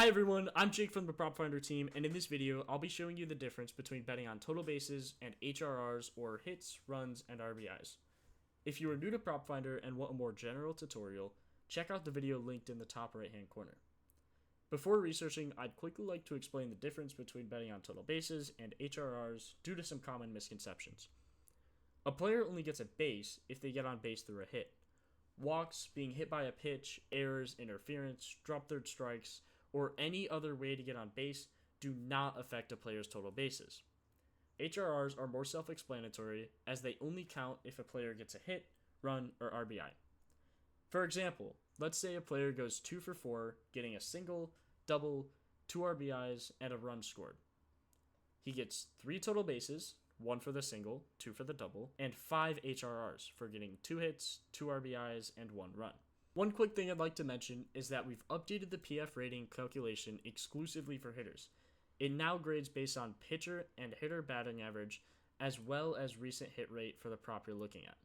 Hi everyone, I'm Jake from the Propfinder team, and in this video, I'll be showing you the difference between betting on total bases and HRRs, or hits, runs, and RBIs. If you are new to Propfinder and want a more general tutorial, check out the video linked in the top right hand corner. Before researching, I'd quickly like to explain the difference between betting on total bases and HRRs due to some common misconceptions. A player only gets a base if they get on base through a hit. Walks, being hit by a pitch, errors, interference, drop third strikes, or any other way to get on base do not affect a player's total bases. HRRs are more self-explanatory as they only count if a player gets a hit, run, or RBI. For example, let's say a player goes 2 for 4, getting a single, double, 2 RBIs, and a run scored. He gets 3 total bases, 1 for the single, 2 for the double, and 5 HRRs for getting 2 hits, 2 RBIs, and 1 run. One quick thing I'd like to mention is that we've updated the PF rating calculation exclusively for hitters. It now grades based on pitcher and hitter batting average, as well as recent hit rate for the prop you're looking at.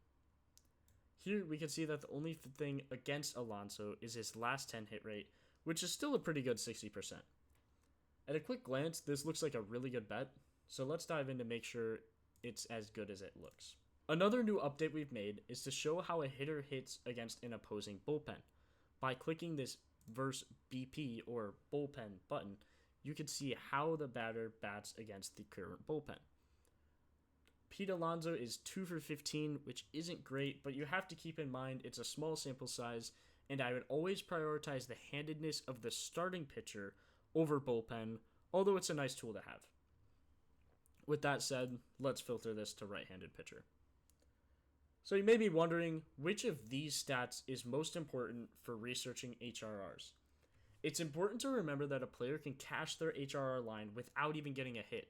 Here we can see that the only thing against Alonso is his last 10 hit rate, which is still a pretty good 60%. At a quick glance, this looks like a really good bet, so let's dive in to make sure it's as good as it looks. Another new update we've made is to show how a hitter hits against an opposing bullpen. By clicking this verse BP or bullpen button, you can see how the batter bats against the current bullpen. Pete Alonso is 2 for 15, which isn't great, but you have to keep in mind it's a small sample size, and I would always prioritize the handedness of the starting pitcher over bullpen, although it's a nice tool to have. With that said, let's filter this to right-handed pitcher. So you may be wondering, which of these stats is most important for researching HRRs? It's important to remember that a player can cash their HRR line without even getting a hit.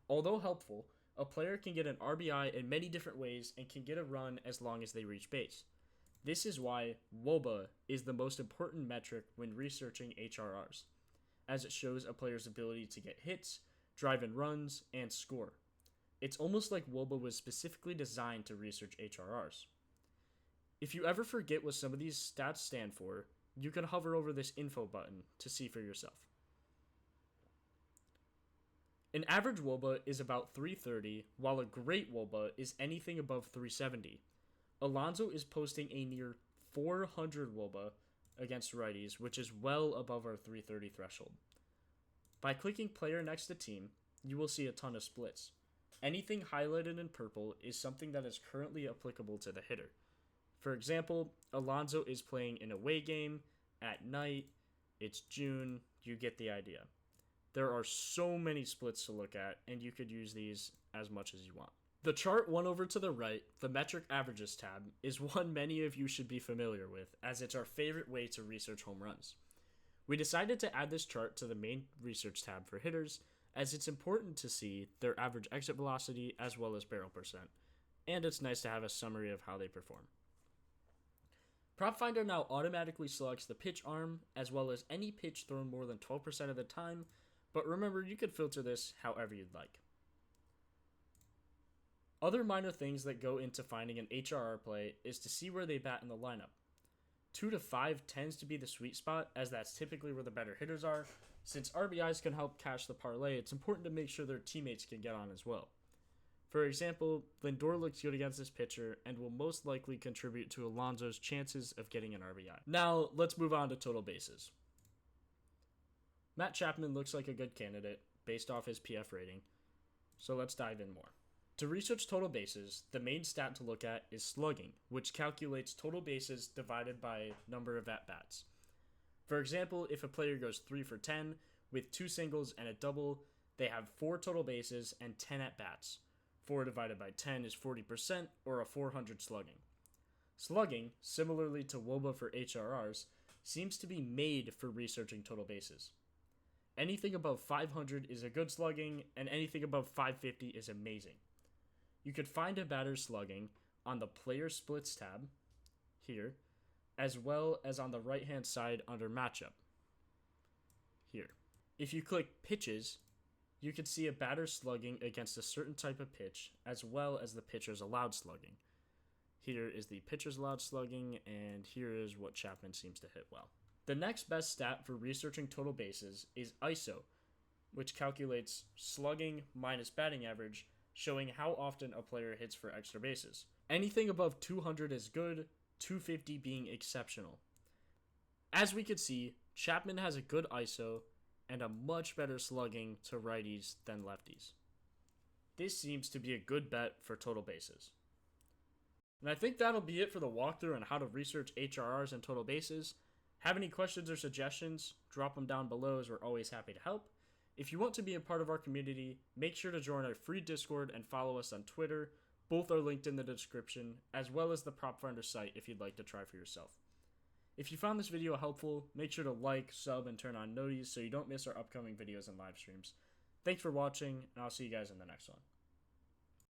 Although helpful, a player can get an RBI in many different ways and can get a run as long as they reach base. This is why WOBA is the most important metric when researching HRRs, as it shows a player's ability to get hits, drive in runs, and score. It's almost like WOBA was specifically designed to research HRRs. If you ever forget what some of these stats stand for, you can hover over this info button to see for yourself. An average WOBA is about 330, while a great WOBA is anything above 370. Alonso is posting a near 400 WOBA against righties, which is well above our 330 threshold. By clicking player next to team, you will see a ton of splits. Anything highlighted in purple is something that is currently applicable to the hitter. For example, Alonso is playing an away game, at night, it's June, you get the idea. There are so many splits to look at, and you could use these as much as you want. The chart one over to the right, the Metric Averages tab, is one many of you should be familiar with, as it's our favorite way to research home runs. We decided to add this chart to the main research tab for hitters, as it's important to see their average exit velocity as well as barrel percent, and it's nice to have a summary of how they perform. Propfinder now automatically selects the pitch arm as well as any pitch thrown more than 12% of the time, but remember you could filter this however you'd like. Other minor things that go into finding an HRR play is to see where they bat in the lineup. 2 to 5 tends to be the sweet spot, as that's typically where the better hitters are. Since RBIs can help cash the parlay, it's important to make sure their teammates can get on as well. For example, Lindor looks good against this pitcher and will most likely contribute to Alonso's chances of getting an RBI. Now, let's move on to total bases. Matt Chapman looks like a good candidate based off his PF rating, so let's dive in more. To research total bases, the main stat to look at is slugging, which calculates total bases divided by number of at-bats. For example, if a player goes 3 for 10 with 2 singles and a double, they have 4 total bases and 10 at-bats. 4 divided by 10 is 40%, or a 400 slugging. Slugging, similarly to WOBA for HRRs, seems to be made for researching total bases. Anything above 500 is a good slugging, and anything above 550 is amazing. You could find a batter's slugging on the Player Splits tab, here, as well as on the right-hand side under Matchup, here. If you click Pitches, you can see a batter slugging against a certain type of pitch, as well as the pitcher's allowed slugging. Here is the pitcher's allowed slugging, and here is what Chapman seems to hit well. The next best stat for researching total bases is ISO, which calculates slugging minus batting average, showing how often a player hits for extra bases. Anything above 200 is good, 250 being exceptional. As we could see, Chapman has a good ISO and a much better slugging to righties than lefties. This seems to be a good bet for total bases. And I think that'll be it for the walkthrough on how to research HRRs and total bases. Have any questions or suggestions? Drop them down below, as we're always happy to help. If you want to be a part of our community, make sure to join our free Discord and follow us on Twitter. Both are linked in the description, as well as the Propfinder site if you'd like to try for yourself. If you found this video helpful, make sure to like, sub, and turn on noties so you don't miss our upcoming videos and live streams. Thanks for watching, and I'll see you guys in the next one.